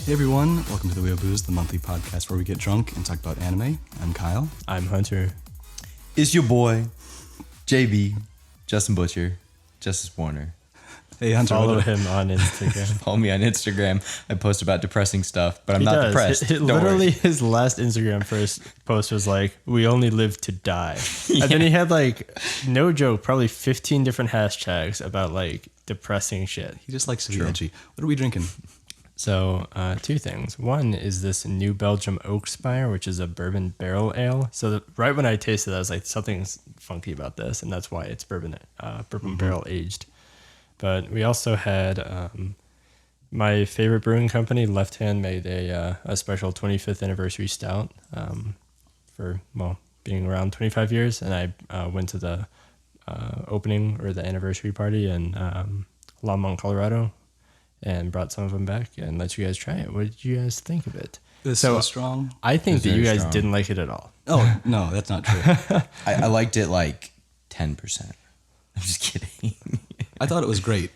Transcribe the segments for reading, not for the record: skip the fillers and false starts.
Hey everyone, welcome to the Weeaboos, the monthly podcast where we get drunk and talk about anime. I'm Kyle. I'm Hunter. It's your boy, JB, Justin Butcher, Justice Warner. Hey Hunter. Follow him on Instagram. Follow me on Instagram. I post about depressing stuff, but I'm not depressed. Literally, his last Instagram first post was like, "We only live to die," and then he had like, no joke, probably 15 different hashtags about like depressing shit. He just likes to be edgy. What are we drinking? So, two things. One is this New Belgium Oak Spire, which is a bourbon barrel ale. So right when I tasted it, I was like, something's funky about this, and that's why it's bourbon barrel aged. But we also had my favorite brewing company, Left Hand, made a special 25th anniversary stout for being around 25 years, and I went to the opening or the anniversary party in Longmont, Colorado, and brought some of them back and let you guys try it. What did you guys think of it? It's so strong. I think It's that you very guys strong. didn't like it at all. Oh, no, that's not true. I liked it like 10%. I'm just kidding. I thought it was great.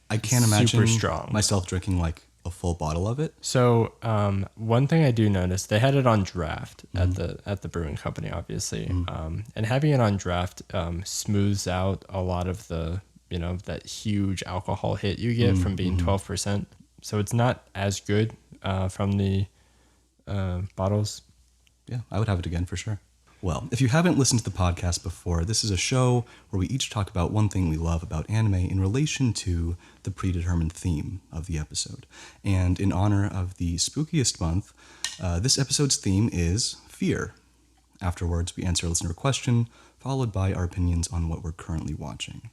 I can't imagine Super strong. myself drinking like a full bottle of it. So one thing I do notice, they had it on draft at the brewing company, obviously, and having it on draft smooths out a lot of the that huge alcohol hit you get from being 12%. So it's not as good from the bottles. Yeah, I would have it again for sure. Well, if you haven't listened to the podcast before, this is a show where we each talk about one thing we love about anime in relation to the predetermined theme of the episode. And in honor of the spookiest month, this episode's theme is fear. Afterwards, we answer a listener question, followed by our opinions on what we're currently watching.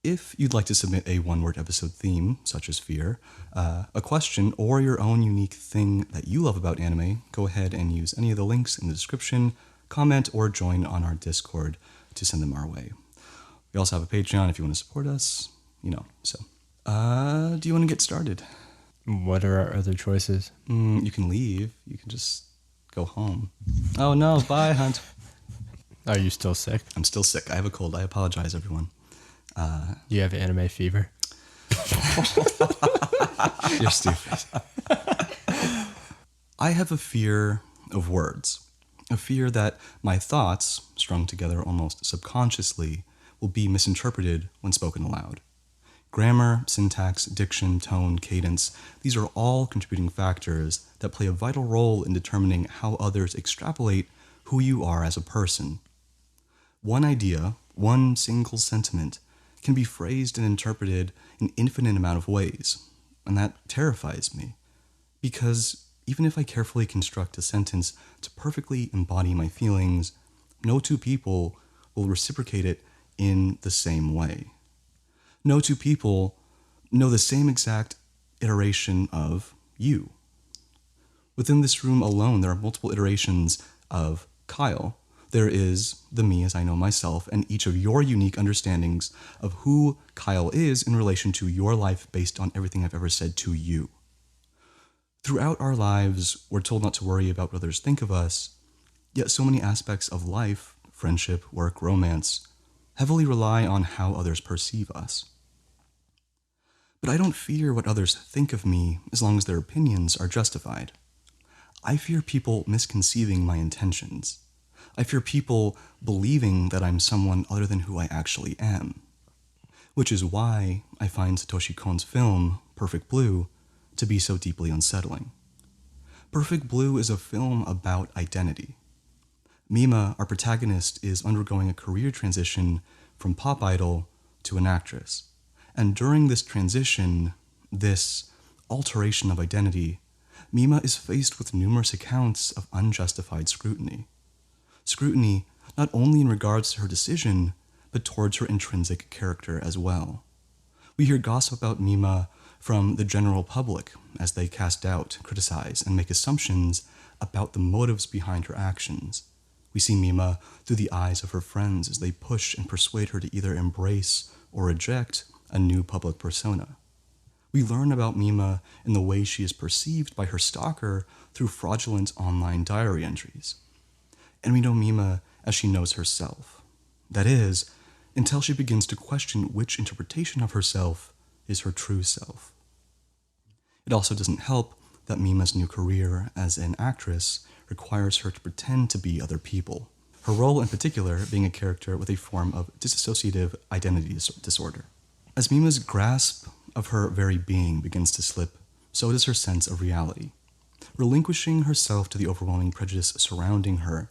If you'd like to submit a one-word episode theme, such as fear, a question, or your own unique thing that you love about anime, go ahead and use any of the links in the description, comment, or join on our Discord to send them our way. We also have a Patreon if you want to support us, so. Do you want to get started? What are our other choices? You can leave. You can just go home. Oh no, bye, Hunt. Are you still sick? I'm still sick. I have a cold. I apologize, everyone. You have anime fever? You're stupid. I have a fear of words. A fear that my thoughts, strung together almost subconsciously, will be misinterpreted when spoken aloud. Grammar, syntax, diction, tone, cadence, these are all contributing factors that play a vital role in determining how others extrapolate who you are as a person. One idea, one single sentiment, can be phrased and interpreted in infinite amount of ways, and that terrifies me, because even if I carefully construct a sentence to perfectly embody my feelings, no two people will reciprocate it in the same way. No two people know the same exact iteration of you. Within this room alone, there are multiple iterations of Kyle. There is the me as I know myself, and each of your unique understandings of who Kyle is in relation to your life based on everything I've ever said to you. Throughout our lives, we're told not to worry about what others think of us, yet so many aspects of life, friendship, work, romance, heavily rely on how others perceive us. But I don't fear what others think of me as long as their opinions are justified. I fear people misconceiving my intentions. I fear people believing that I'm someone other than who I actually am. Which is why I find Satoshi Kon's film, Perfect Blue, to be so deeply unsettling. Perfect Blue is a film about identity. Mima, our protagonist, is undergoing a career transition from pop idol to an actress. And during this transition, this alteration of identity, Mima is faced with numerous accounts of unjustified scrutiny. Scrutiny not only in regards to her decision, but towards her intrinsic character as well. We hear gossip about Mima from the general public as they cast doubt, criticize, and make assumptions about the motives behind her actions. We see Mima through the eyes of her friends as they push and persuade her to either embrace or reject a new public persona. We learn about Mima in the way she is perceived by her stalker through fraudulent online diary entries. And we know Mima as she knows herself. That is, until she begins to question which interpretation of herself is her true self. It also doesn't help that Mima's new career as an actress requires her to pretend to be other people. Her role in particular being a character with a form of dissociative identity disorder. As Mima's grasp of her very being begins to slip, so does her sense of reality. Relinquishing herself to the overwhelming prejudice surrounding her,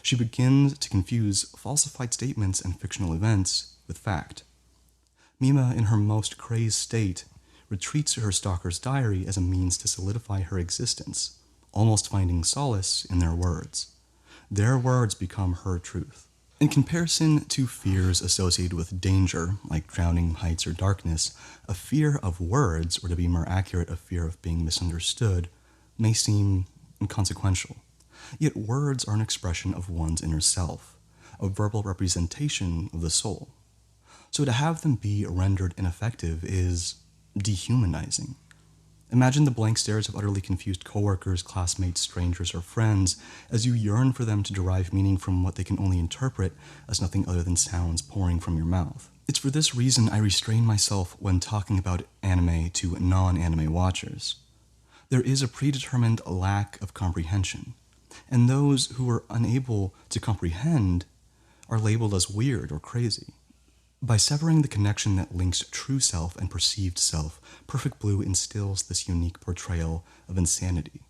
she begins to confuse falsified statements and fictional events with fact. Mima, in her most crazed state, retreats to her stalker's diary as a means to solidify her existence, almost finding solace in their words. Their words become her truth. In comparison to fears associated with danger, like drowning, heights, or darkness, a fear of words, or to be more accurate, a fear of being misunderstood, may seem inconsequential. Yet words are an expression of one's inner self, a verbal representation of the soul. So to have them be rendered ineffective is dehumanizing. Imagine the blank stares of utterly confused coworkers, classmates, strangers, or friends as you yearn for them to derive meaning from what they can only interpret as nothing other than sounds pouring from your mouth. It's for this reason I restrain myself when talking about anime to non-anime watchers. There is a predetermined lack of comprehension, and those who are unable to comprehend are labeled as weird or crazy. By severing the connection that links true self and perceived self, Perfect Blue instills this unique portrayal of insanity.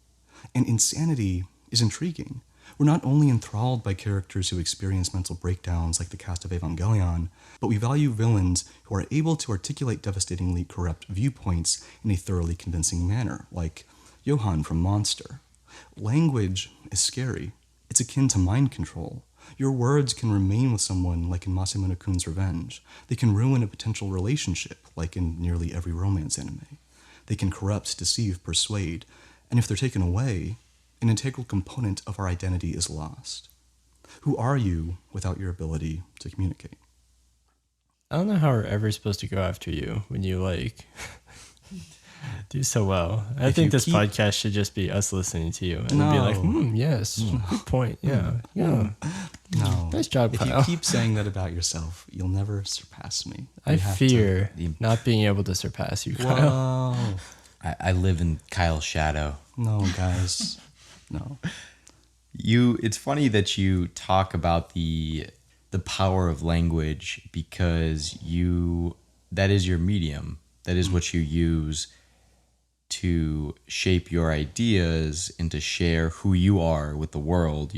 And insanity is intriguing. We're not only enthralled by characters who experience mental breakdowns like the cast of Evangelion, but we value villains who are able to articulate devastatingly corrupt viewpoints in a thoroughly convincing manner, like Johan from Monster. Language is scary. It's akin to mind control. Your words can remain with someone like in Masamune no Kun's Revenge. They can ruin a potential relationship like in nearly every romance anime. They can corrupt, deceive, persuade, and if they're taken away, an integral component of our identity is lost. Who are you without your ability to communicate? I don't know how we're ever supposed to go after you when you do so well. I think this podcast should just be us listening to you and be like, yes, good point. Yeah. No. Nice job, If Kyle. you keep saying that about yourself, you'll never surpass me. I fear not being able to surpass you, Kyle. Whoa. I live in Kyle's shadow. No, guys. No. It's funny that you talk about the power of language because that is your medium. That is what you use to shape your ideas and to share who you are with the world,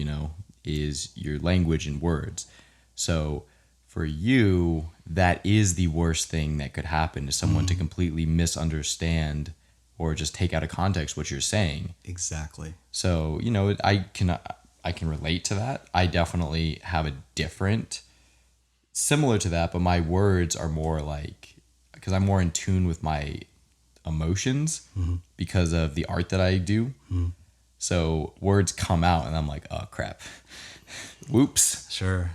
is your language and words. So for you, that is the worst thing that could happen to someone to completely misunderstand or just take out of context what you're saying. Exactly. So, I can relate to that. I definitely have a different, similar to that, but my words are more because I'm more in tune with my emotions because of the art that I do. So words come out and I'm like, oh crap. Whoops. Sure.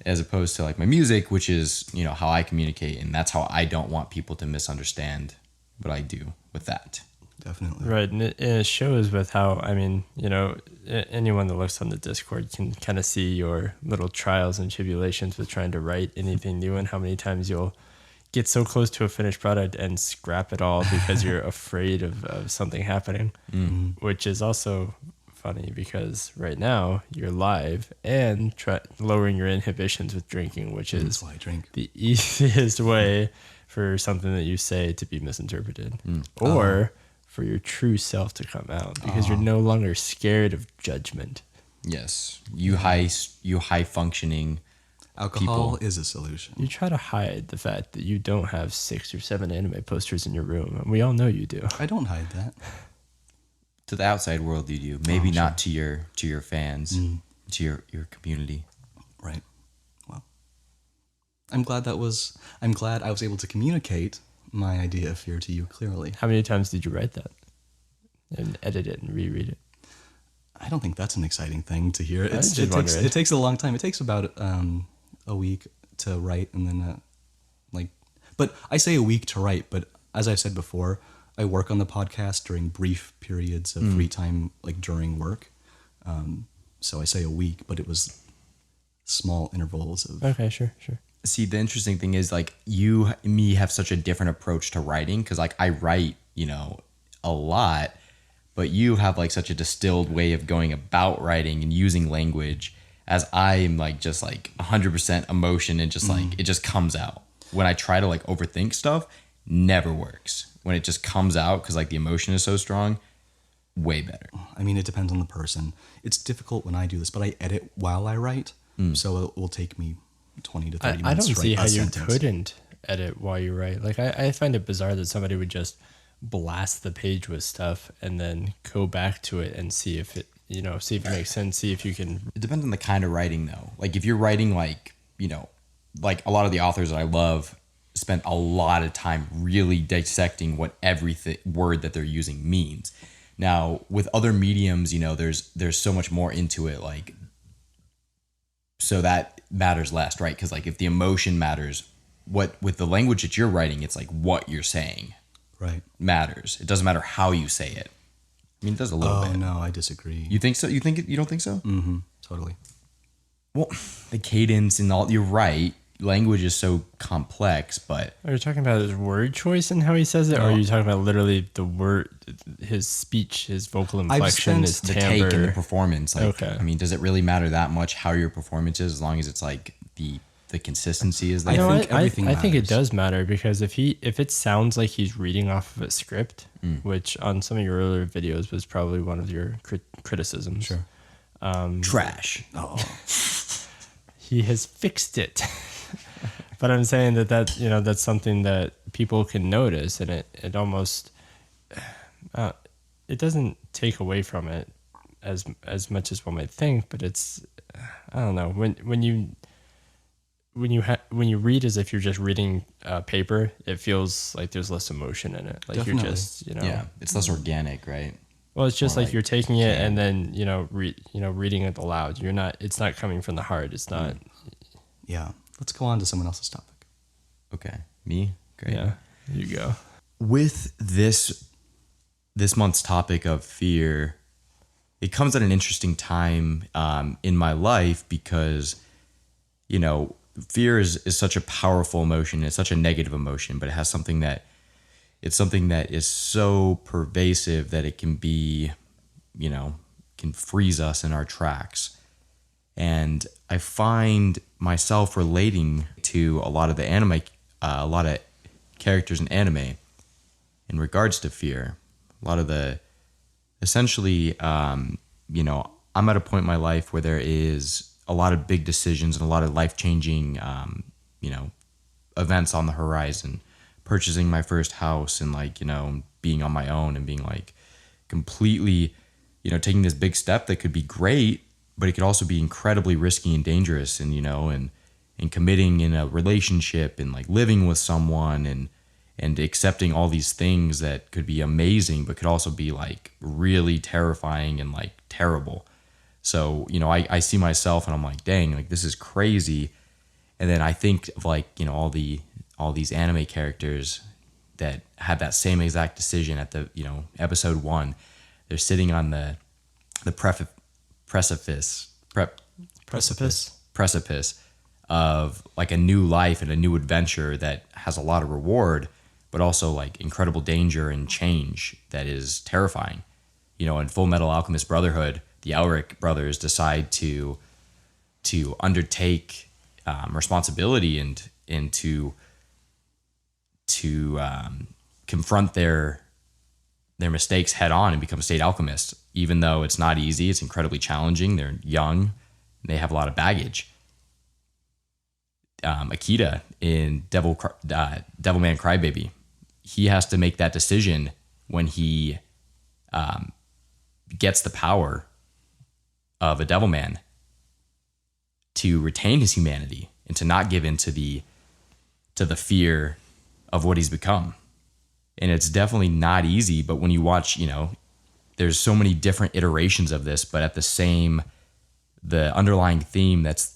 As opposed to my music, which is, how I communicate. And that's how I don't want people to misunderstand what I do with that. Definitely. Right. And it shows with how, anyone that looks on the Discord can kind of see your little trials and tribulations with trying to write anything new and how many times you'll get so close to a finished product and scrap it all because you're afraid of something happening, which is also funny because right now you're live and lowering your inhibitions with drinking, which is That's why I drink. the easiest way for something that you say to be misinterpreted or for your true self to come out because you're no longer scared of judgment. Yes. You high functioning Alcohol is a solution. You try to hide the fact that you don't have 6 or 7 anime posters in your room, and we all know you do. I don't hide that. to the outside world you do. Maybe not to your fans, to your community. Right. Well, I'm glad I was able to communicate my idea of fear to you clearly. How many times did you write that and edit it and reread it? I don't think that's an exciting thing to hear. wondering. It takes a long time. It takes about a week to write, and then but I say a week to write. But as I've said before, I work on the podcast during brief periods of free time, during work. So I say a week, but it was small intervals of. Okay, sure. See, the interesting thing is you and me have such a different approach to writing because I write, a lot, but you have like such a distilled way of going about writing and using language, as I am like just like 100% emotion and just like it just comes out. When I try to like overthink stuff, never works. When it just comes out because like the emotion is so strong, way better. I mean, it depends on the person. It's difficult when I do this, but I edit while I write, so it will take me 20 to 30 I minutes don't to see write how a you sentence. couldn't edit while you write. Like I find it bizarre that somebody would just blast the page with stuff and then go back to it and see if it, see if it makes sense, see if you can. It depends on the kind of writing though. Like if you're writing like, like a lot of the authors that I love spent a lot of time really dissecting what every word that they're using means. Now with other mediums, there's so much more into it, like, so that matters less, right? Because like if the emotion matters, what with the language that you're writing, it's like what you're saying Right. matters. It doesn't matter how you say it. I mean, it does a little Oh, bit. no, I disagree. You think so? You don't think so? Totally. Well, the cadence and all, you're right. Language is so complex, but Are you talking about his word choice and how he says it, or are you talking about literally the word, his speech, his vocal inflection, his the timbre? take and the performance. Like, Okay. I mean, does it really matter that much how your performance is, as long as it's like the consistency is there? You know think what? everything I think it matters. does matter, because if it sounds like he's reading off of a script, which on some of your earlier videos was probably one of your criticisms. Sure. Trash. Oh, He has fixed it. But I'm saying that's something that people can notice, and it almost it doesn't take away from it as much as one might think, but it's, I don't know, when you read as if you're just reading paper, it feels like there's less emotion in it. Like Definitely. you're just, Yeah, it's less organic, right? Well, it's just More like like you're taking it and then reading it aloud. It's not coming from the heart. It's not. yeah. Let's go on to someone else's topic. Okay, me, great. Yeah, you go. With this month's topic of fear, it comes at an interesting time in my life because, fear is such a powerful emotion. It's such a negative emotion, but it has something that is so pervasive that it can be, can freeze us in our tracks. And I find myself relating to a lot of the anime, a lot of characters in anime in regards to fear. A lot of the, essentially, I'm at a point in my life where there is a lot of big decisions and a lot of life-changing, events on the horizon. Purchasing my first house and being on my own and being like completely, taking this big step that could be great, but it could also be incredibly risky and dangerous, and and committing in a relationship and like living with someone and accepting all these things that could be amazing but could also be like really terrifying and like terrible. So I see myself and I'm like, dang, like this is crazy. And then I think of like all these anime characters that had that same exact decision at the episode 1. They're sitting on the precipice of like a new life and a new adventure that has a lot of reward, but also like incredible danger and change that is terrifying. In Full Metal Alchemist Brotherhood, the Elric brothers decide to undertake responsibility and to confront their mistakes head on and become state alchemists. Even though it's not easy, it's incredibly challenging. They're young, and they have a lot of baggage. Akita in Devilman Crybaby, he has to make that decision when he gets the power of a Devilman to retain his humanity and to not give in to the fear of what he's become. And it's definitely not easy, but when you watch, there's so many different iterations of this, but at the underlying theme that's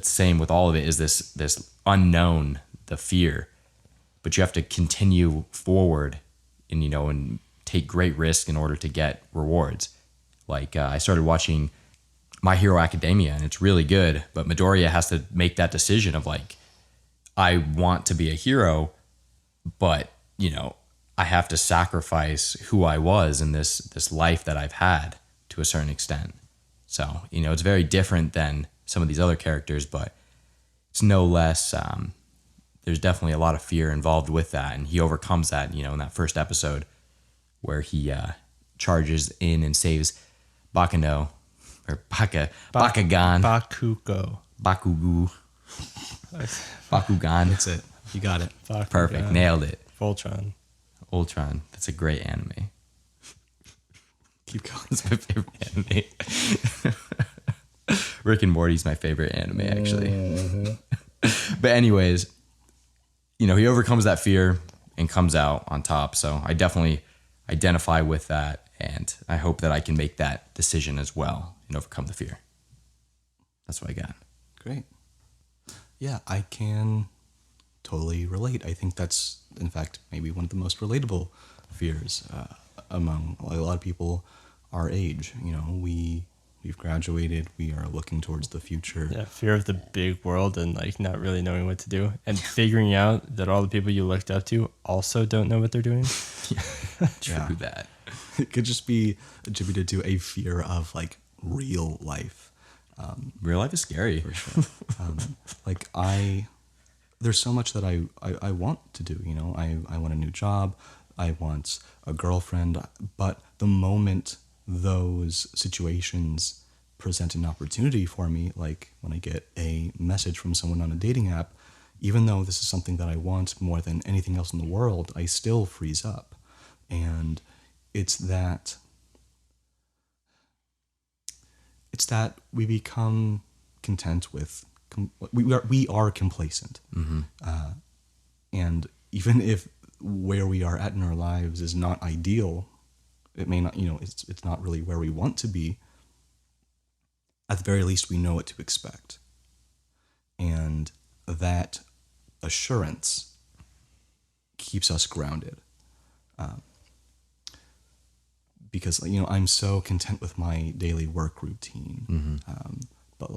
same with all of it is this unknown, the fear. But you have to continue forward and and take great risk in order to get rewards. Like I started watching My Hero Academia, and it's really good, but Midoriya has to make that decision of like, I want to be a hero, but I have to sacrifice who I was in this life that I've had to a certain extent. So, it's very different than some of these other characters, but it's no less, there's definitely a lot of fear involved with that. And he overcomes that, in that first episode where he charges in and saves Bakugan. Bakugo. Bakugan. That's it. You got it. Perfect. Bakugan. Nailed it. Voltron. Ultron. That's a great anime. Keep going. It's my favorite anime. Rick and Morty's my favorite anime, actually. But anyways, he overcomes that fear and comes out on top. So I definitely identify with that. And I hope that I can make that decision as well and overcome the fear. That's what I got. Great. Yeah, I can totally relate. I think that's, in fact, maybe one of the most relatable fears among a lot of people our age. We've graduated. We are looking towards the future. Yeah, fear of the big world and not really knowing what to do, and figuring out that all the people you looked up to also don't know what they're doing. True that. It could just be attributed to a fear of real life. Real life is scary. For sure. There's so much that I want to do. I want a new job. I want a girlfriend. But the moment those situations present an opportunity for me, like when I get a message from someone on a dating app, even though this is something that I want more than anything else in the world, I still freeze up. And it's that we become content with, we are complacent. Mm-hmm. And even if where we are at in our lives is not ideal, it may not, it's not really where we want to be. At the very least, we know what to expect. And that assurance keeps us grounded. Because, I'm so content with my daily work routine. Mm-hmm. But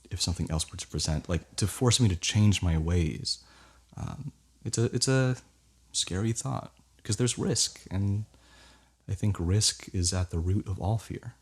if something else were to present, to force me to change my ways, it's a scary thought because there's risk. And I think risk is at the root of all fear.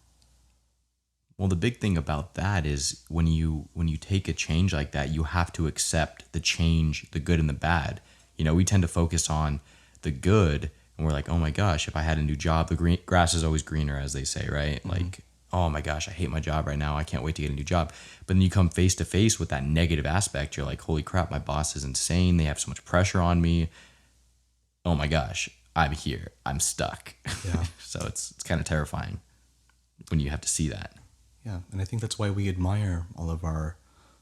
Well, the big thing about that is when you take a change like that, you have to accept the change, the good and the bad. We tend to focus on the good, and we're like, oh my gosh, if I had a new job, the grass is always greener, as they say, right? Mm-hmm. Oh my gosh, I hate my job right now. I can't wait to get a new job. But then you come face to face with that negative aspect. You're like, holy crap, my boss is insane. They have so much pressure on me. Oh my gosh, I'm here. I'm stuck. Yeah. So it's kind of terrifying when you have to see that. Yeah, and I think that's why we admire all of our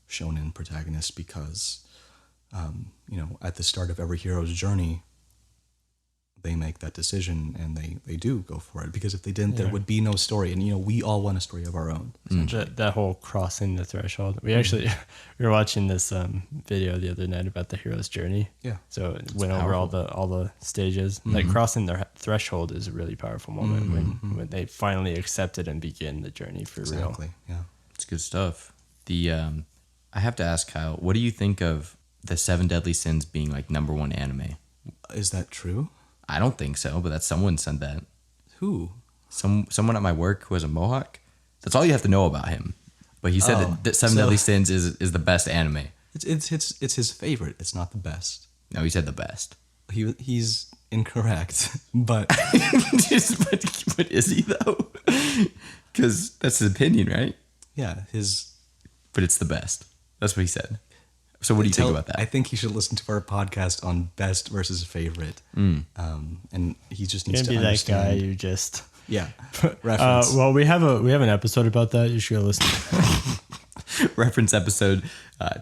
shonen protagonists because, at the start of every hero's journey, they make that decision and they do go for it. Because if they didn't, there would be no story. And, we all want a story of our own. That whole crossing the threshold. We actually, we were watching this video the other night about the hero's journey. Yeah. So it went over all the stages. Mm-hmm. crossing their threshold is a really powerful moment when they finally accept it and begin the journey for real. Exactly, yeah. It's good stuff. I have to ask, Kyle, what do you think of the 7 Deadly Sins being number 1 anime? Is that true? I don't think so, but someone said that. Who? Someone at my work who has a mohawk. That's all you have to know about him. But he said that 7 Deadly Sins is the best anime. It's his favorite. It's not the best. No, he said the best. He's incorrect, but but is he though? Because that's his opinion, right? yeah, But it's the best. That's what he said. So what do you think about that? I think he should listen to our podcast on best versus favorite. And he just needs to Maybe that understand. guy you just Yeah. Reference. well, we have an episode about that. You should go listen. Reference episode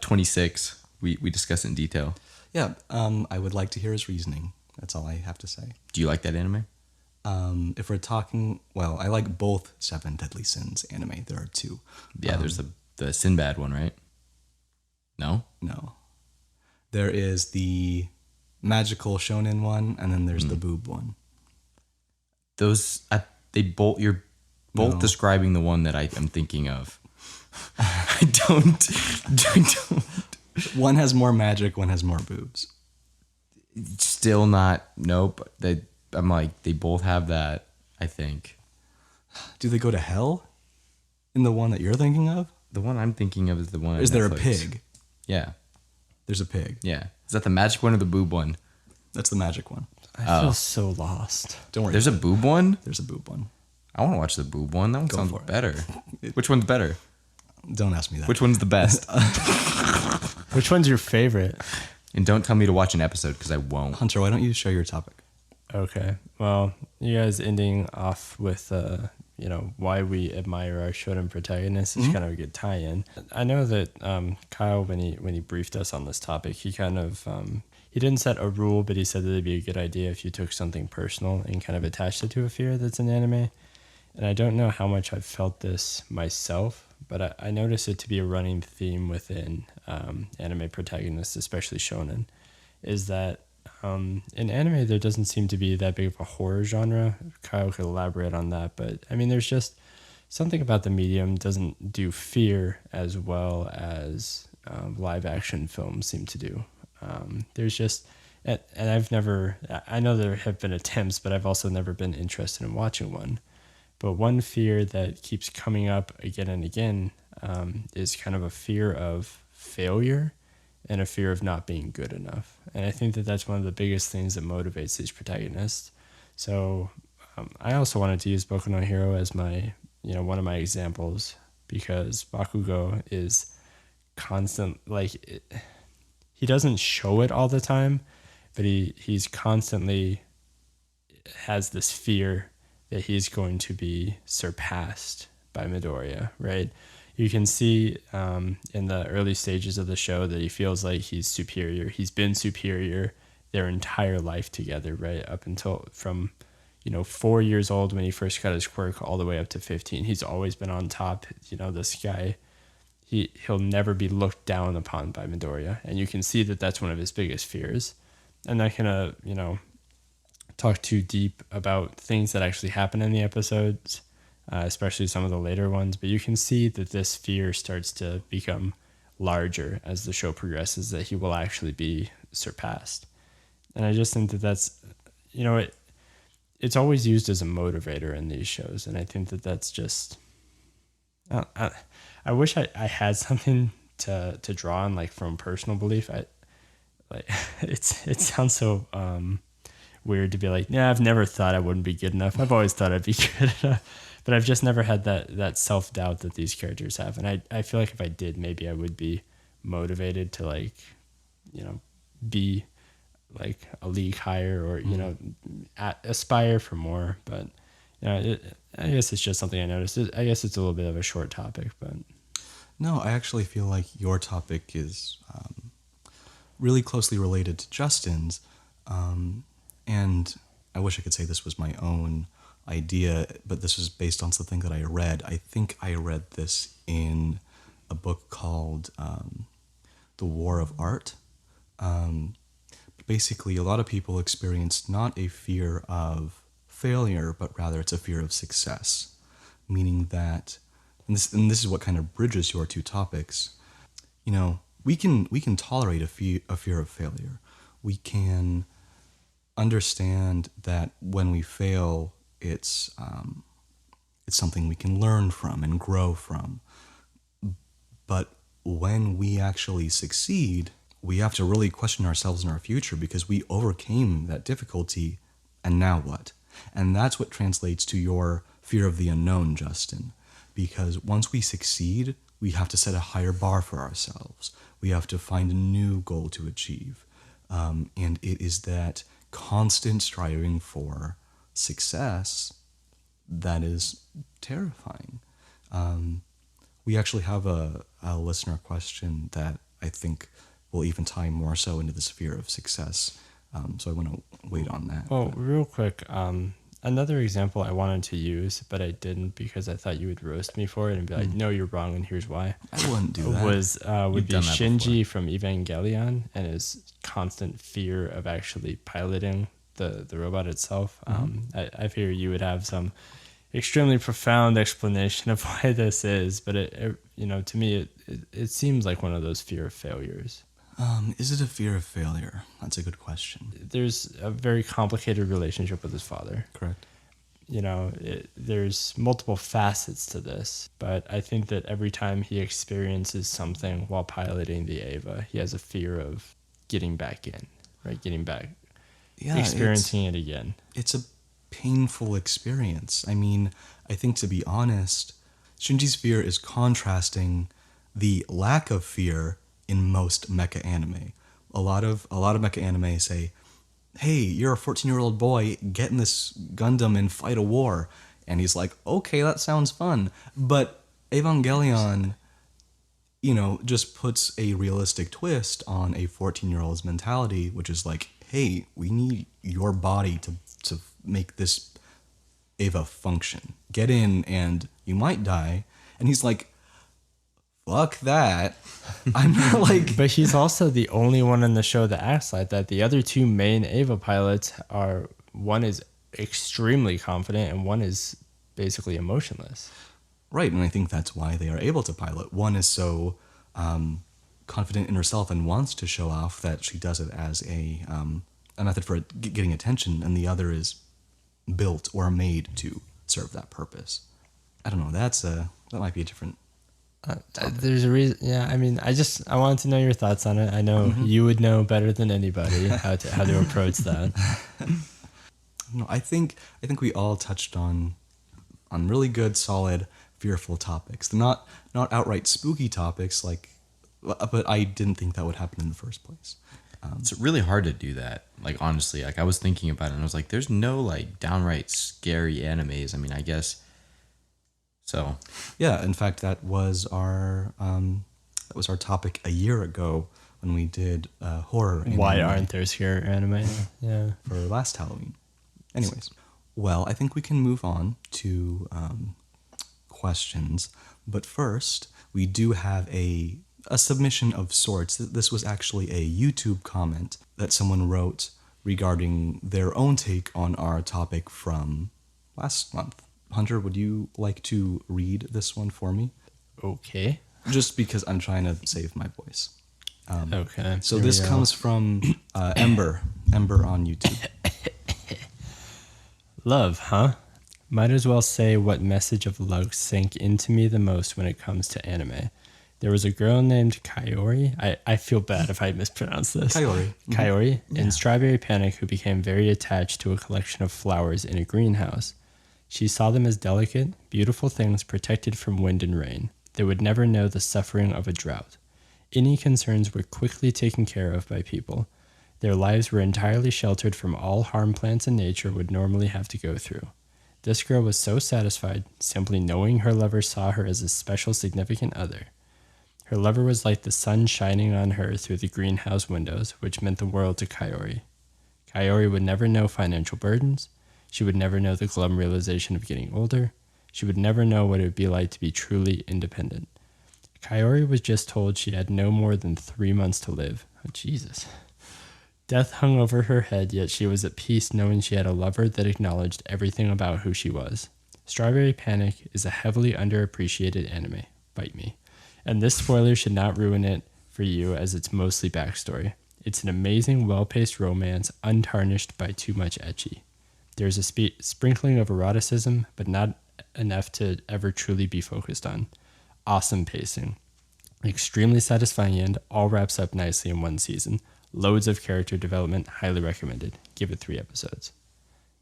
26. We discuss it in detail. Yeah. I would like to hear his reasoning. That's all I have to say. Do you like that anime? If we're talking, well, I like both 7 Deadly Sins anime. There are 2. Yeah, there's the Sinbad one, right? No? No. There is the magical shonen one, and then there's the boob one. Those, you're both No. describing the one that I am thinking of. I don't. One has more magic, one has more boobs. Still not. Nope. I'm like, they both have that, I think. Do they go to hell in the one that you're thinking of? The one I'm thinking of is the one on Is there a Netflix. pig? Yeah. There's a pig. Yeah. Is that the magic one or the boob one? That's the magic one. I feel so lost. Don't worry. There's a boob one? There's a boob one. I want to watch the boob one. That one Go sounds for it. better. Which one's better? Don't ask me that. Which one's the best? Which one's your favorite? And don't tell me to watch an episode because I won't. Hunter, why don't you share your topic? Okay. Well, you guys ending off with, why we admire our shonen protagonists is kind of a good tie-in. I know that Kyle, when he briefed us on this topic, he kind of he didn't set a rule, but he said that it'd be a good idea if you took something personal and kind of attached it to a fear that's in anime. And I don't know how much I've felt this myself, but I notice it to be a running theme within anime protagonists, especially shonen, is that in anime there doesn't seem to be that big of a horror genre. Kyle could elaborate on that, but I mean, there's just something about the medium doesn't do fear as well as live action films seem to do. There's just, and I know there have been attempts, but I've also never been interested in watching one. But one fear that keeps coming up again and again is kind of a fear of failure and a fear of not being good enough. And I think that that's one of the biggest things that motivates these protagonists. So I also wanted to use Boku no Hero as my, one of my examples, because Bakugo is constant, he doesn't show it all the time, but he's constantly has this fear that he's going to be surpassed by Midoriya, right? You can see in the early stages of the show that he feels like he's superior. He's been superior their entire life together, right? Up until from, 4 years old when he first got his quirk all the way up to 15. He's always been on top. This guy, he'll never be looked down upon by Midoriya. And you can see that that's one of his biggest fears. I'm not going to, talk too deep about things that actually happen in the episodes, especially some of the later ones, but you can see that this fear starts to become larger as the show progresses, that he will actually be surpassed. And I just think that that's, it's always used as a motivator in these shows. And I think that that's just, I wish I had something to draw on, like from personal belief. It sounds so, weird to be like, yeah, I've never thought I wouldn't be good enough. I've always thought I'd be good enough, but I've just never had that self-doubt that these characters have. And I feel like if I did, maybe I would be motivated to be like a league higher or, aspire for more. But, I guess it's just something I noticed. I guess it's a little bit of a short topic, but. No, I actually feel like your topic is really closely related to Justin's. And I wish I could say this was my own idea, but this was based on something that I read. I think I read this in a book called The War of Art. Basically, a lot of people experience not a fear of failure, but rather it's a fear of success, meaning that, and this is what kind of bridges your two topics. We can tolerate a fear of failure. We can understand that when we fail, it's something we can learn from and grow from. But when we actually succeed, we have to really question ourselves in our future, because we overcame that difficulty, and now what? And that's what translates to your fear of the unknown, Justin. Because once we succeed, we have to set a higher bar for ourselves. We have to find a new goal to achieve. And it is that constant striving for success that is terrifying. We actually have a listener question that I think will even tie more so into this fear of success. So I want to wait on that. Oh, real quick. Another example I wanted to use, but I didn't because I thought you would roast me for it and be like, no, you're wrong, and here's why. I wouldn't do that. Would be Shinji from Evangelion and his constant fear of actually piloting the robot itself. I figure you would have some extremely profound explanation of why this is, but it to me it seems like one of those fear of failures. Is it a fear of failure? That's a good question. There's a very complicated relationship with his father. Correct. There's multiple facets to this, but I think that every time he experiences something while piloting the Ava, he has a fear of getting back in, right? Getting back, Yeah, experiencing it again. it's a painful experience. I mean, I think to be honest, Shinji's fear is contrasting the lack of fear in most mecha anime. A lot of mecha anime say, "Hey, you're a 14-year-old boy, get in this Gundam and fight a war." And he's like, "Okay, that sounds fun." But Evangelion, just puts a realistic twist on a 14-year-old's mentality, which is like, "Hey, we need your body to make this Ava function. Get in and you might die." And he's like, "Fuck that." I'm not like, But he's also the only one in the show that acts like that. The other two main Ava pilots are, one is extremely confident and one is basically emotionless. right. And I think that's why they are able to pilot. One is so confident in herself and wants to show off that she does it as a method for getting attention, and the other is built or made to serve that purpose. I don't know. That might be a different. There's a reason. Yeah, I mean, I wanted to know your thoughts on it. I know you would know better than anybody how to approach that. No, I think we all touched on really good, solid, fearful topics. They're not outright spooky topics, but I didn't think that would happen in the first place. It's really hard to do that. Like, honestly, like I was thinking about it and I was like, there's no like downright scary animes. I mean, I guess. So. Yeah, in fact, that was our topic a year ago when we did horror. Why anime aren't there scary anime? Yeah. for last Halloween? Anyways, well, I think we can move on to questions, but first we do have a submission of sorts. This was actually a YouTube comment that someone wrote regarding their own take on our topic from last month. Hunter, would you like to read this one for me? Okay. Just because I'm trying to save my voice. Okay. So here we this go. comes from Ember on YouTube. Love, huh? Might as well say what message of love sank into me the most when it comes to anime. There was a girl named Kaori. I feel bad if I mispronounce this. Kaori. Kaori in Strawberry Panic, who became very attached to a collection of flowers in a greenhouse. She saw them as delicate, beautiful things protected from wind and rain. They would never know the suffering of a drought. Any concerns were quickly taken care of by people. Their lives were entirely sheltered from all harm plants in nature would normally have to go through. This girl was so satisfied simply knowing her lover saw her as a special, significant other. Her lover was like the sun shining on her through the greenhouse windows, which meant the world to Kaori. Kaori would never know financial burdens. She would never know the glum realization of getting older. She would never know what it would be like to be truly independent. Kaori was just told she had no more than 3 months to live. Oh, Jesus. Death hung over her head, yet she was at peace knowing she had a lover that acknowledged everything about who she was. Strawberry Panic is a heavily underappreciated anime. Bite me. And this spoiler should not ruin it for you, as it's mostly backstory. It's an amazing, well-paced romance, untarnished by too much ecchi. There's a sprinkling of eroticism, but not enough to ever truly be focused on. Awesome pacing. Extremely satisfying end, all wraps up nicely in one season. Loads of character development, highly recommended. Give it 3 episodes.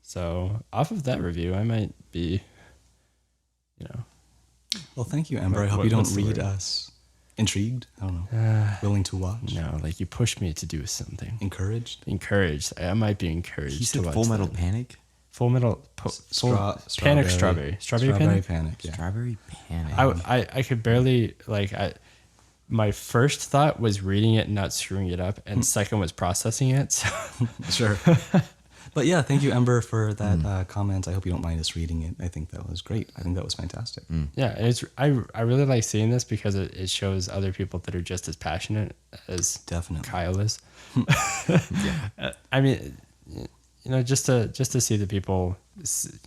So, off of that review, I might be, Well, thank you, Ember. I hope What- you don't what's the read word? us intrigued. I don't know. Willing to watch. no, like you pushed me to do something. Encouraged. Encouraged. I might be encouraged He to said watch Full Metal that. Panic? Full Metal Panic Strawberry. Strawberry Panic? Panic, yeah. Strawberry Panic. I could barely my first thought was reading it and not screwing it up, and second was processing it. So Sure. But yeah, thank you, Ember, for that comment. I hope you don't mind us reading it. I think that was great. I think that was fantastic. yeah, it's I really like seeing this because it shows other people that are just as passionate as Definitely. Kyle is. I mean, just to see the people,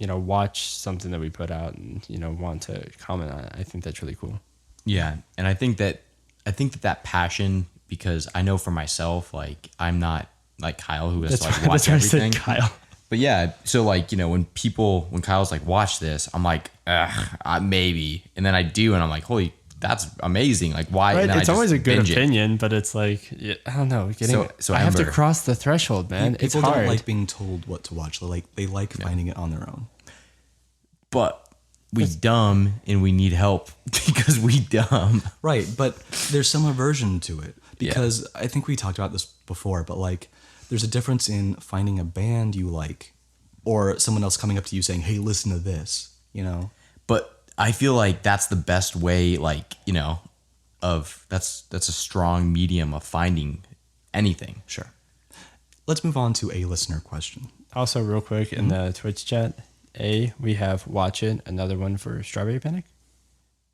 watch something that we put out and want to comment on it. I think that's really cool. Yeah, and I think that passion because I know for myself, like I'm not like Kyle who has to like watch that's why I said everything. Kyle. But yeah, so like, you know, when Kyle's like, watch this, I'm like, maybe. And then I do, and I'm like, holy, that's amazing. Like, why? Right? And then It's I just always a good binge it. opinion, but it's like, I don't know. So I have to Ember- cross the threshold, man. It's People hard. don't like being told what to watch. They like finding it on their own. But we dumb and we need help because we dumb. Right, but there's some aversion to it because I think we talked about this before, but like there's a difference in finding a band you like or someone else coming up to you saying, "Hey, listen to this," you know. But I feel like that's the best way, like, you know, that's a strong medium of finding anything. Sure. Let's move on to a listener question. Also, real quick, in the Twitch chat, we have Watch It, another one for Strawberry Panic.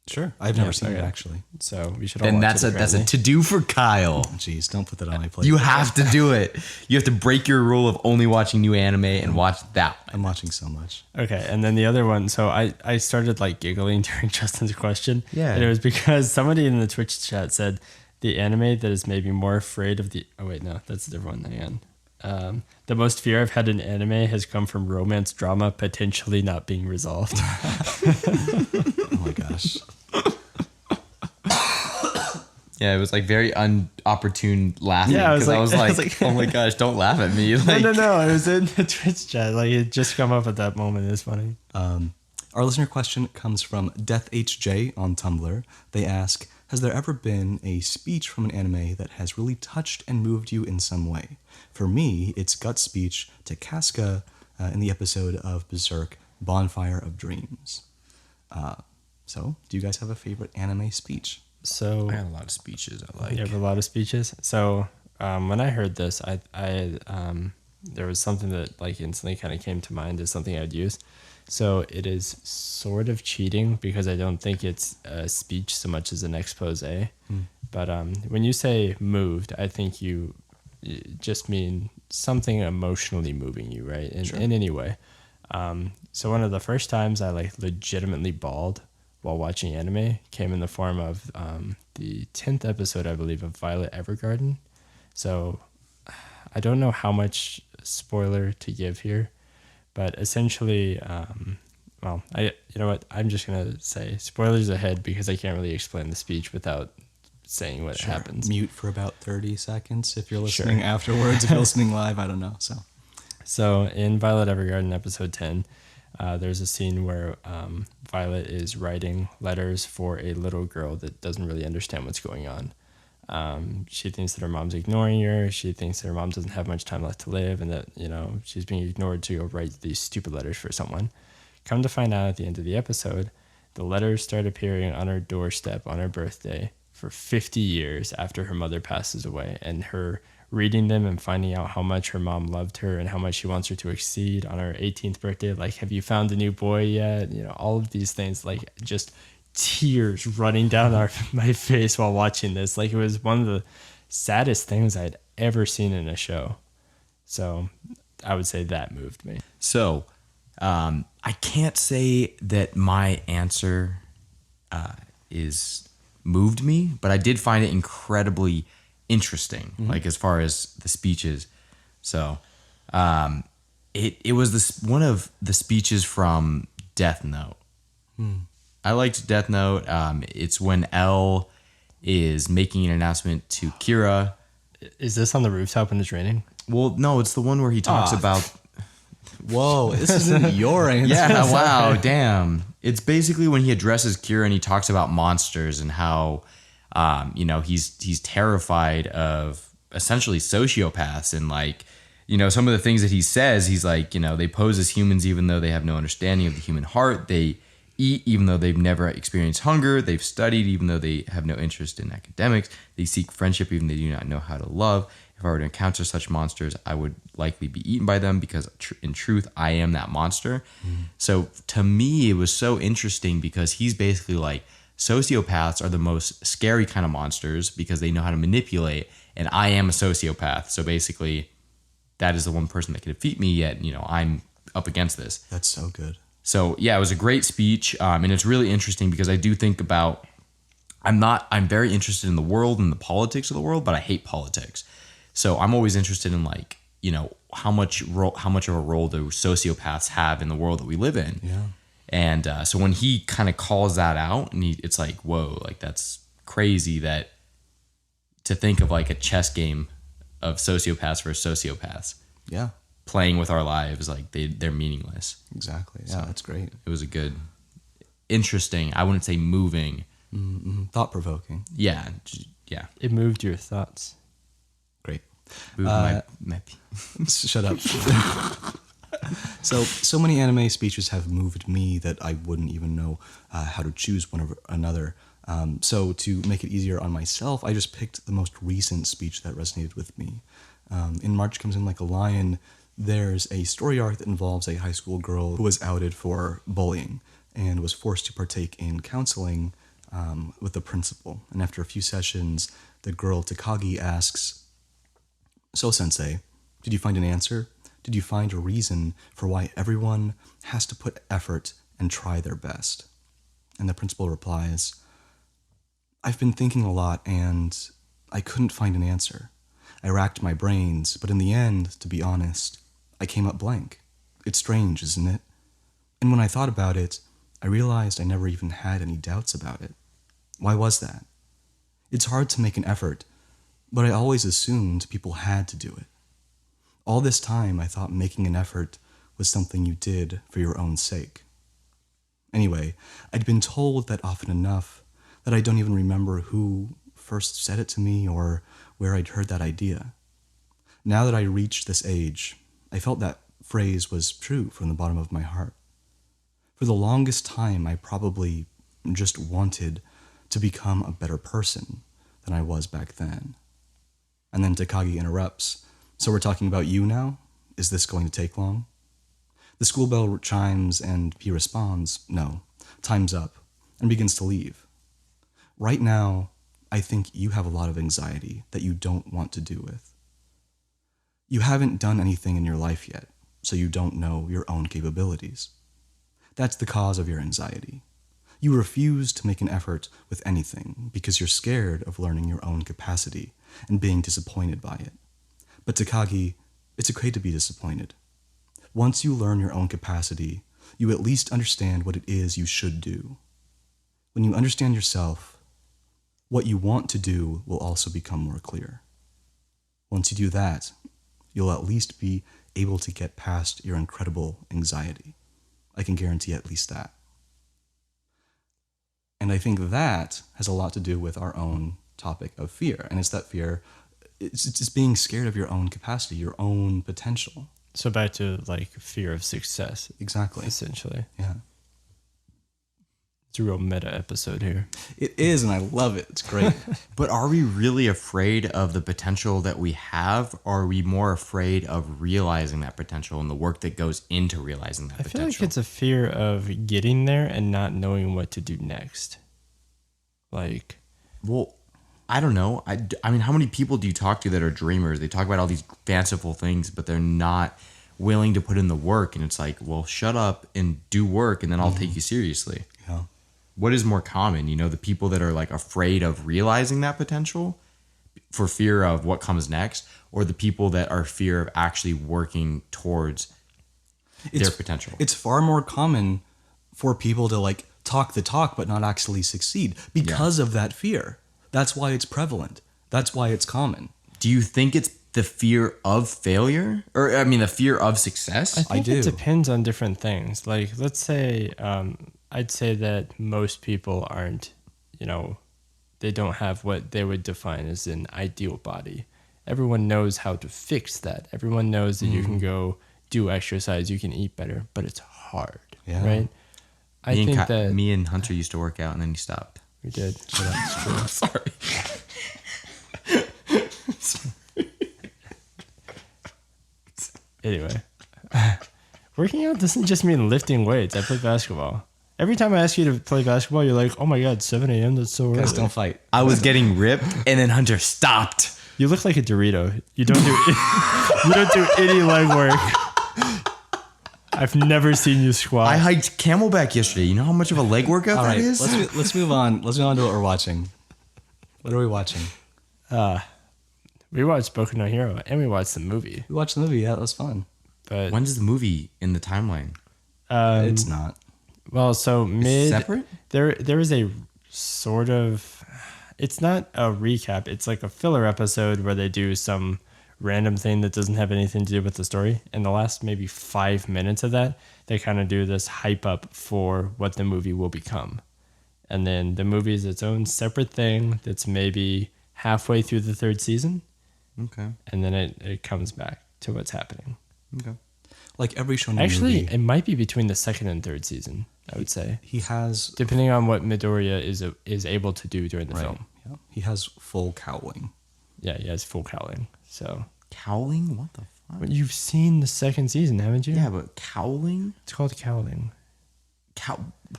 Sure. I've never seen it okay. actually. So we should all And watch that's it, that's a apparently. to-do for Kyle. Jeez, don't put that on my plate. You have to do it. You have to break your rule of only watching new anime and watch that. I'm watching so much. Okay, and then the other one. So I started like giggling during Justin's question. Yeah. And it was because somebody in the Twitch chat said the anime that is maybe more afraid of the. Oh wait, no, that's a different one. Hang on. The most fear I've had in anime has come from romance drama potentially not being resolved. Oh my gosh. Yeah, it was like very unopportune laughing. Yeah, I was because I was like- like, oh my gosh, don't laugh at me. Like, No. It was in the Twitch chat. Like it just come up at that moment. It's funny. Our listener question comes from DeathHJ on Tumblr. They ask, has there ever been a speech from an anime that has really touched and moved you in some way? For me, it's Gut's speech to Casca in the episode of Berserk, Bonfire of Dreams. So, do you guys have a favorite anime speech? So I got a lot of speeches I like. you have a lot of speeches. So when I heard this, I there was something that like instantly kind of came to mind as something I'd use. So it is sort of cheating because I don't think it's a speech so much as an expose. But when you say moved, I think you just mean something emotionally moving you, right? In any way. So one of the first times I like legitimately bawled while watching anime came in the form of the 10th episode, I believe, of Violet Evergarden. So I don't know how much spoiler to give here, but essentially, you know what? I'm just gonna say spoilers ahead because I can't really explain the speech without saying what happens. Mute for about 30 seconds if you're listening afterwards. If you're listening live, I don't know. So in Violet Evergarden episode 10, there's a scene where Violet is writing letters for a little girl that doesn't really understand what's going on. She thinks that her mom's ignoring her. She thinks that her mom doesn't have much time left to live and that, you know, she's being ignored to go write these stupid letters for someone. Come to find out at the end of the episode, the letters start appearing on her doorstep on her birthday for 50 years after her mother passes away, and her reading them and finding out how much her mom loved her and how much she wants her to exceed on her 18th birthday. Like, have you found a new boy yet? You know, all of these things, like just tears running down my face while watching this. Like, it was one of the saddest things I'd ever seen in a show. So I would say that moved me. So, I can't say that my answer is moved me, but I did find it incredibly interesting, like as far as the speeches. So, it was one of the speeches from Death Note. I liked Death Note. It's when L is making an announcement to Kira. Is this on the rooftop when it's raining? Well, no, it's the one where he talks about. Whoa, this isn't your answer. Yeah, wow, damn. It's basically when he addresses Kira and he talks about monsters and how, you know, he's terrified of essentially sociopaths and like, you know, some of the things that he says, he's like, you know, they pose as humans even though they have no understanding of the human heart. They eat even though they've never experienced hunger. They've studied even though they have no interest in academics. They seek friendship even though they do not know how to love. If I were to encounter such monsters, I would likely be eaten by them because in truth, I am that monster. So to me, it was so interesting because he's basically like, sociopaths are the most scary kind of monsters because they know how to manipulate, and I am a sociopath. So basically, that is the one person that can defeat me, yet, you know, I'm up against this. That's so good. So yeah, it was a great speech, and it's really interesting because I do think about I'm very interested in the world and the politics of the world, but I hate politics. So I'm always interested in like, how much of a role do sociopaths have in the world that we live in? Yeah. And so when he kind of calls that out, and it's like, whoa, like that's crazy that to think of like a chess game of sociopaths versus sociopaths Yeah. playing with our lives, like they're meaningless. Exactly. Yeah, that's great. It was a good, interesting, I wouldn't say moving. Thought provoking. Yeah. It moved your thoughts. Great. Moved my Shut up. So many anime speeches have moved me that I wouldn't even know how to choose one or another. So to make it easier on myself, I just picked the most recent speech that resonated with me. In March Comes In Like a Lion, there's a story arc that involves a high school girl who was outed for bullying and was forced to partake in counseling with the principal. And after a few sessions, the girl Takagi asks, "So, Sensei, did you find an answer? Did you find a reason for why everyone has to put effort and try their best?" And the principal replies, "I've been thinking a lot and I couldn't find an answer. I racked my brains, but in the end, to be honest, I came up blank. It's strange, isn't it? And when I thought about it, I realized I never even had any doubts about it. Why was that? It's hard to make an effort, but I always assumed people had to do it. All this time, I thought making an effort was something you did for your own sake. Anyway, I'd been told that often enough that I don't even remember who first said it to me or where I'd heard that idea. Now that I reached this age, I felt that phrase was true from the bottom of my heart. For the longest time, I probably just wanted to become a better person than I was back then." And then Takagi interrupts, "So we're talking about you now? Is this going to take long?" The school bell chimes and he responds, "No, time's up," and begins to leave. Right now, I think you have a lot of anxiety that you don't want to do with. You haven't done anything in your life yet, so you don't know your own capabilities. That's the cause of your anxiety. You refuse to make an effort with anything because you're scared of learning your own capacity and being disappointed by it. But Takagi, it's okay to be disappointed. Once you learn your own capacity, you at least understand what it is you should do. When you understand yourself, what you want to do will also become more clear. Once you do that, you'll at least be able to get past your incredible anxiety. I can guarantee at least that. And I think that has a lot to do with our own topic of fear. And it's that fear, it's just being scared of your own capacity, your own potential. So back to like fear of success, Exactly. essentially. Yeah. It's a real meta episode here. It is, and I love it. It's great. But are we really afraid of the potential that we have, or are we more afraid of realizing that potential and the work that goes into realizing that I feel potential? like it's a fear of getting there and not knowing what to do next. Like, Well, I don't know. I mean, how many people do you talk to that are dreamers? They talk about all these fanciful things, but they're not willing to put in the work. And it's like, well, shut up and do work, and then I'll take you seriously. Yeah. What is more common? The people that are like afraid of realizing that potential for fear of what comes next, or the people that are fear of actually working towards their potential? It's far more common for people to like talk the talk but not actually succeed because of that fear. That's why it's prevalent. That's why it's common. Do you think it's the fear of failure, or I mean, the fear of success? I think do. it depends on different things. Like, let's say, I'd say that most people aren't, they don't have what they would define as an ideal body. Everyone knows how to fix that. Everyone knows that you can go do exercise, you can eat better, but it's hard, Yeah. right? I think that me and Hunter used to work out, and then he stopped. we did. So that's true. Sorry. Anyway, working out doesn't just mean lifting weights. I play basketball. Every time I ask you to play basketball, you're like, "Oh my god, 7 a.m. That's so early." Guys, don't fight. I was getting ripped, and then Hunter stopped. You look like a Dorito. You don't do you don't do any leg work. I've never seen you squat. I hiked Camelback yesterday. You know how much of a leg workout All that right, is? let's move on. Let's move on to what we're watching. What are we watching? We watched Boku no Hero and we watched the movie. We watched the movie. Yeah, that was fun. But When's the movie in the timeline? It's not. well, so mid separate? there is a sort of, it's not a recap. It's like a filler episode where they do some random thing that doesn't have anything to do with the story. And the last maybe 5 minutes of that, they kind of do this hype up for what the movie will become. And then the movie is its own separate thing that's maybe halfway through the third season. Okay. And then it comes back to what's happening. Okay. Like every shonen Actually, movie, it might be between the second and third season, I would say, he has depending on what Midoriya is able to do during the right. film. Yeah, he has full cowling. Yeah, he has full cowling. So Cowling? What the fuck? but you've seen the second season, haven't you? Yeah, but cowling? It's called cowling.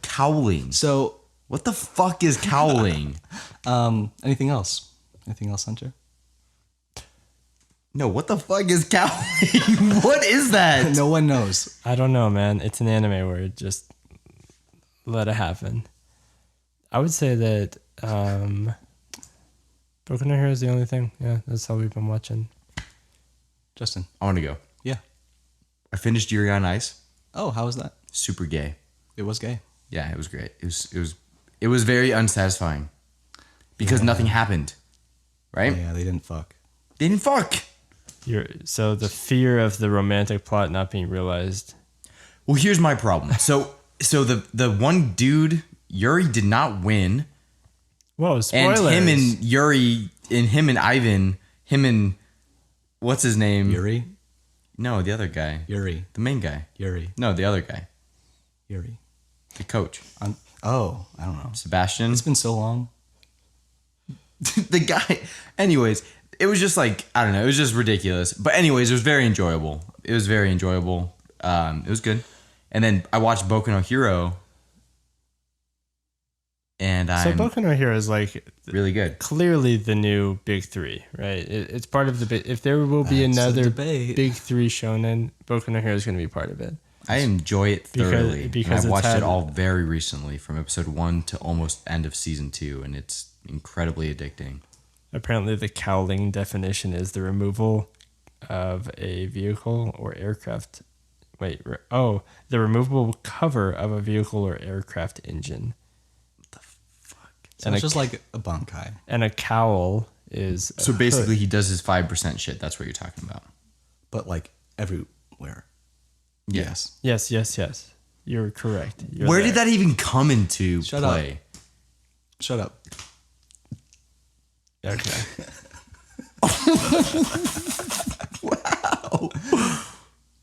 Cowling. So, What the fuck is cowling? anything else? Anything else, Hunter? No, what the fuck is cowling? What is that? No one knows. I don't know, man. It's an anime word. Just let it happen. I would say that Boku no Hero is the only thing. Yeah, that's all we've been watching. Justin. I want to go. Yeah. I finished Yuri on Ice. Oh, how was that? Super gay. It was gay. Yeah, it was great. It was very unsatisfying because nothing happened. Right? Yeah, they didn't fuck. They didn't fuck. So the fear of the romantic plot not being realized. Well, here's my problem. So the one dude, Yuri, did not win. Whoa, And spoilers. him and Yuri and him and Ivan, him and what's his name? Yuri? No, the other guy. Yuri. The main guy. Yuri. No, the other guy. Yuri. The coach. Oh, I don't know. Sebastian. It's been so long. The guy. Anyways, it was just like, I don't know, it was just ridiculous. But anyways, it was very enjoyable. It was very enjoyable. It was good. And then I watched Boku no Hero. And So I'm Boku no Hero is like really good. clearly the new big three, right? It's part of the big. If there will be That's a another debate. big three shonen, Boku no Hero is going to be part of it. I enjoy it Because- thoroughly. because and I it's watched had- it all very recently, from episode 1 to almost end of season 2, and it's incredibly addicting. Apparently, the cowling definition is the removal of a vehicle or aircraft. The removable cover of a vehicle or aircraft engine. So And it's a just like a bunkai. And a cowl is a So hood. basically, he does his 5% shit. That's what you're talking about. But like everywhere. Yeah. Yes. Yes. You're correct. You're Where there. did that even come into Shut up. play? Shut up. Okay.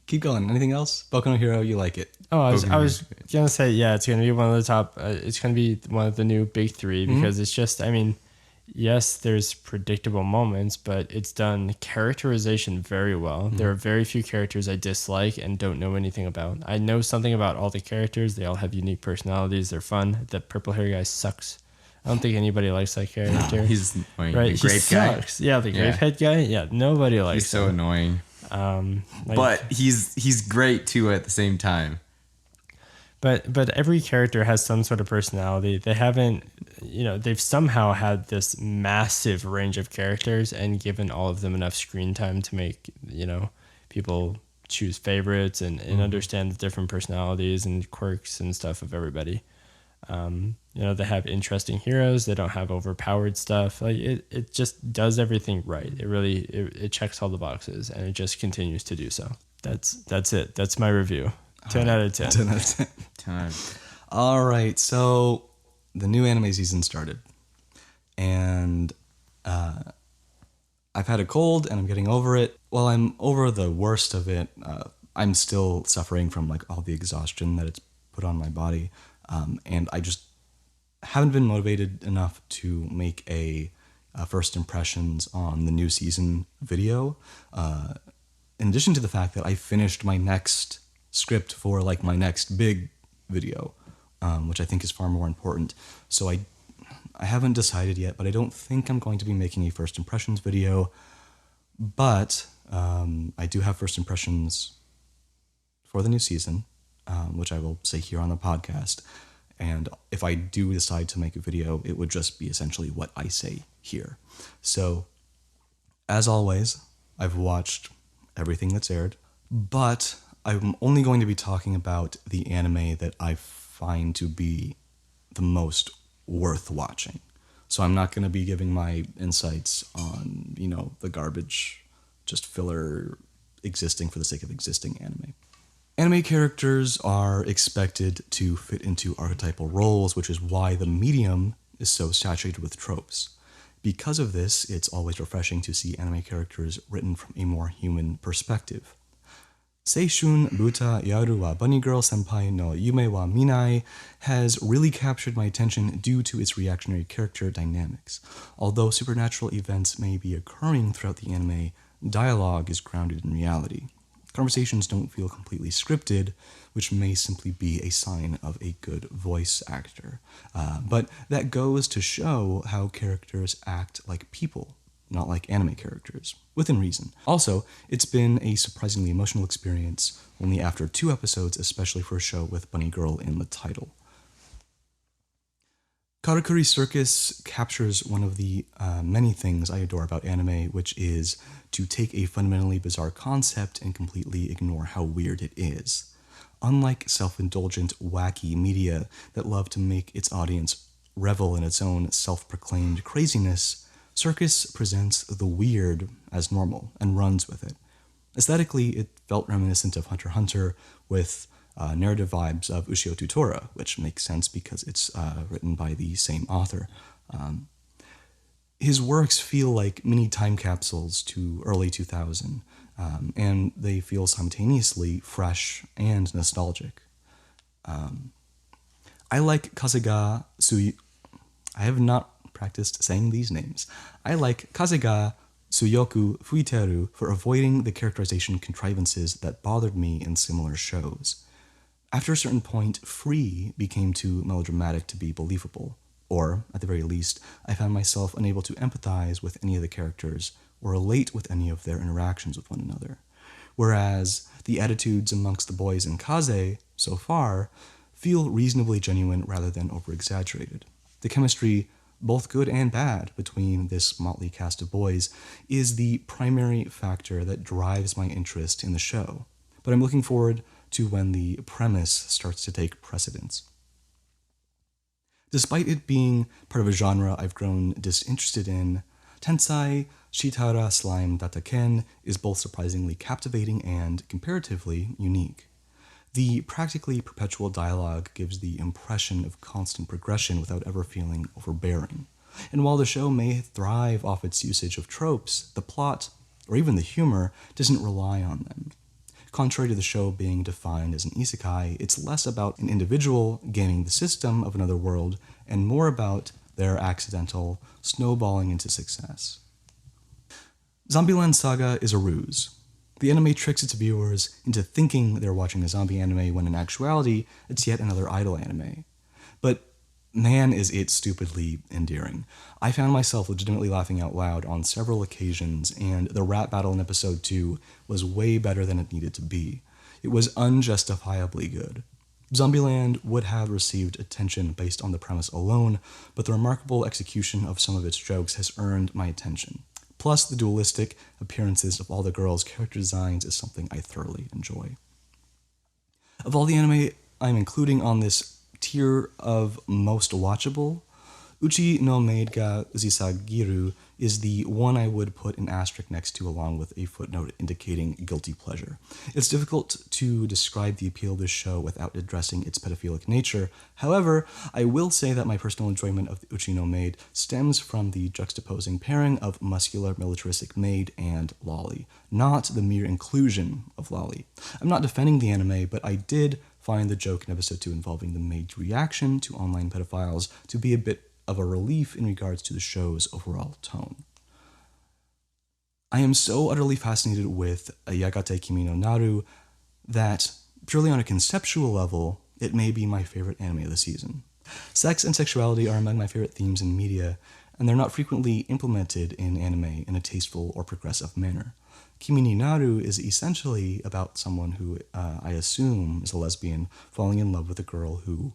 Keep going. Anything else? Boku no Hero, you like it. Oh, I Boku no was gonna say, yeah, it's gonna be one of the top. It's gonna be one of the new big three because it's just. I mean, yes, there's predictable moments, but it's done characterization very well. There are very few characters I dislike and don't know anything about. I know something about all the characters. They all have unique personalities. They're fun. The purple hair guy sucks. I don't think anybody likes that character. He's annoying. right. The He grape guy. sucks. Yeah, the Yeah. grape head guy. Yeah, nobody likes He's so him. annoying. Like- But he's great too at the same time. But every character has some sort of personality. They haven't, they've somehow had this massive range of characters and given all of them enough screen time to make, people choose favorites and understand the different personalities and quirks and stuff of everybody. They have interesting heroes. They don't have overpowered stuff. Like it just does everything right. It really, it checks all the boxes and it just continues to do so. That's it. That's my review. 10 out of 10. 10 out of 10. All right. So the new anime season started. And I've had a cold and I'm getting over it. While I'm over the worst of it, I'm still suffering from like all the exhaustion that it's put on my body. And I just haven't been motivated enough to make a first impressions on the new season video. In addition to the fact that I finished my next script for like my next big video, which I think is far more important. So I haven't decided yet, but I don't think I'm going to be making a first impressions video. But I do have first impressions for the new season. which I will say here on the podcast. And if I do decide to make a video, it would just be essentially what I say here. So, as always, I've watched everything that's aired, but I'm only going to be talking about the anime that I find to be the most worth watching. So I'm not going to be giving my insights on, the garbage, just filler existing for the sake of existing anime. Anime characters are expected to fit into archetypal roles, which is why the medium is so saturated with tropes. Because of this, it's always refreshing to see anime characters written from a more human perspective. Seishun Buta Yaru wa Bunny Girl Senpai no Yume wa Minai has really captured my attention due to its reactionary character dynamics. Although supernatural events may be occurring throughout the anime, dialogue is grounded in reality. Conversations don't feel completely scripted, which may simply be a sign of a good voice actor. But that goes to show how characters act like people, not like anime characters, within reason. Also, it's been a surprisingly emotional experience only after 2 episodes, especially for a show with Bunny Girl in the title. Karakuri Circus captures one of the many things I adore about anime, which is to take a fundamentally bizarre concept and completely ignore how weird it is. Unlike self-indulgent, wacky media that love to make its audience revel in its own self-proclaimed craziness, Circus presents the weird as normal and runs with it. Aesthetically, it felt reminiscent of Hunter x Hunter with narrative vibes of Ushio Tutora, which makes sense because it's written by the same author. His works feel like mini time capsules to early 2000, and they feel simultaneously fresh and nostalgic. I like Kazega Suyu. I have not practiced saying these names. I like Kazega Suyoku Fuiteru for avoiding the characterization contrivances that bothered me in similar shows. After a certain point, Free became too melodramatic to be believable, or, at the very least, I found myself unable to empathize with any of the characters or relate with any of their interactions with one another. Whereas the attitudes amongst the boys in Kaze, so far, feel reasonably genuine rather than over-exaggerated. The chemistry, both good and bad, between this motley cast of boys is the primary factor that drives my interest in the show. But I'm looking forward to when the premise starts to take precedence. Despite it being part of a genre I've grown disinterested in, Tensai Shitara Slime Dataken is both surprisingly captivating and comparatively unique. The practically perpetual dialogue gives the impression of constant progression without ever feeling overbearing. And while the show may thrive off its usage of tropes, the plot, or even the humor, doesn't rely on them. Contrary to the show being defined as an isekai, it's less about an individual gaming the system of another world and more about their accidental snowballing into success. Zombieland Saga is a ruse. The anime tricks its viewers into thinking they're watching a zombie anime when in actuality, it's yet another idol anime. But man, is it stupidly endearing. I found myself legitimately laughing out loud on several occasions, and the rap battle in episode 2 was way better than it needed to be. It was unjustifiably good. Zombieland would have received attention based on the premise alone, but the remarkable execution of some of its jokes has earned my attention. Plus, the dualistic appearances of all the girls' character designs is something I thoroughly enjoy. Of all the anime I'm including on this tier of most watchable, Uchi no Maid ga Uzisagiru is the one I would put an asterisk next to along with a footnote indicating guilty pleasure. It's difficult to describe the appeal of this show without addressing its pedophilic nature. However, I will say that my personal enjoyment of the Uchi no Maid stems from the juxtaposing pairing of muscular militaristic maid and lolly, not the mere inclusion of lolly. I'm not defending the anime, but I did find the joke in episode 2 involving the maid's reaction to online pedophiles to be a bit of a relief in regards to the show's overall tone. I am so utterly fascinated with Yagate Kimi no Naru that, purely on a conceptual level, it may be my favorite anime of the season. Sex and sexuality are among my favorite themes in media, and they're not frequently implemented in anime in a tasteful or progressive manner. Kimi ni Naru is essentially about someone who I assume is a lesbian falling in love with a girl who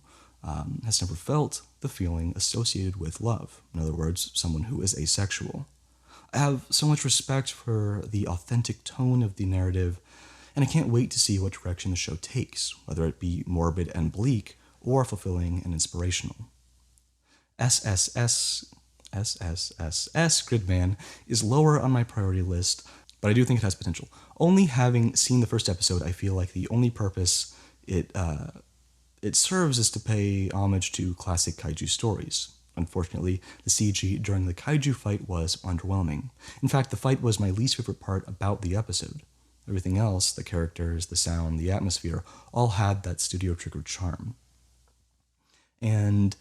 has never felt the feeling associated with love. In other words, someone who is asexual. I have so much respect for the authentic tone of the narrative, and I can't wait to see what direction the show takes, whether it be morbid and bleak or fulfilling and inspirational. SSSSSS Gridman is lower on my priority list, but I do think it has potential. Only having seen the first episode, I feel like the only purpose it serves is to pay homage to classic kaiju stories. Unfortunately, the CG during the kaiju fight was underwhelming. In fact, the fight was my least favorite part about the episode. Everything else, the characters, the sound, the atmosphere, all had that studio triggered charm. And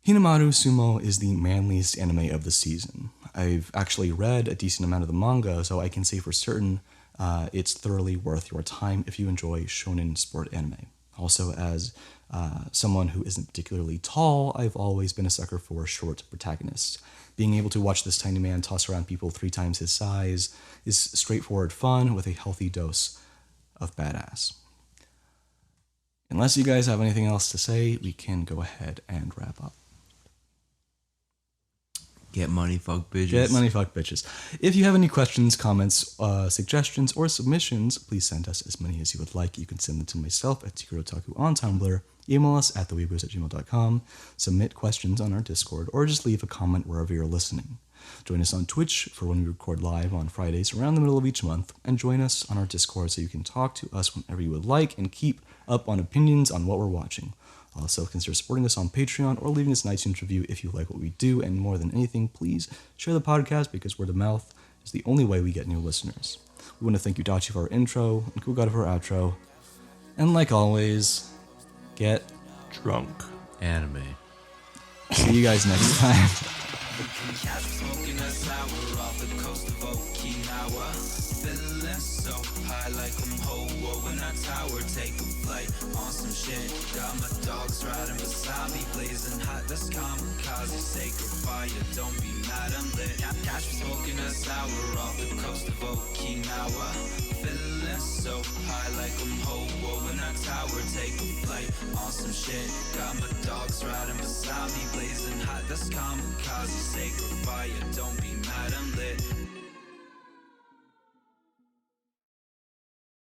Hinamaru Sumo is the manliest anime of the season. I've actually read a decent amount of the manga, so I can say for certain it's thoroughly worth your time if you enjoy shonen sport anime. Also, as someone who isn't particularly tall, I've always been a sucker for short protagonists. Being able to watch this tiny man toss around people 3 times his size is straightforward fun with a healthy dose of badass. Unless you guys have anything else to say, we can go ahead and wrap up. Get money, fuck bitches. Get money, fuck bitches. If you have any questions, comments, suggestions, or submissions, please send us as many as you would like. You can send them to myself at TikuroTaku on Tumblr, email us at theweebos@gmail.com, submit questions on our Discord, or just leave a comment wherever you're listening. Join us on Twitch for when we record live on Fridays around the middle of each month, and join us on our Discord so you can talk to us whenever you would like and keep up on opinions on what we're watching. Also, consider supporting us on Patreon or leaving us an iTunes review if you like what we do, and more than anything, please share the podcast because word of mouth is the only way we get new listeners. We want to thank Udachi for our intro and Kugata for our outro. And like always, get Drunk. Anime. See you guys next time. Smoking a sour off the coast of Okinawa. Feeling so high like I'm Ho in that tower. Take a flight on some shit. Got my dogs riding beside me, blazing hot. That's kamikaze, sacred fire. Don't be mad, I'm lit. Catch me smoking a sour off the coast of Okinawa. Feeling so high like I'm Ho in that tower. Take a flight on some shit. Got my dogs riding beside me, blazing hot. That's kamikaze, sacred fire. Don't be mad, I'm lit.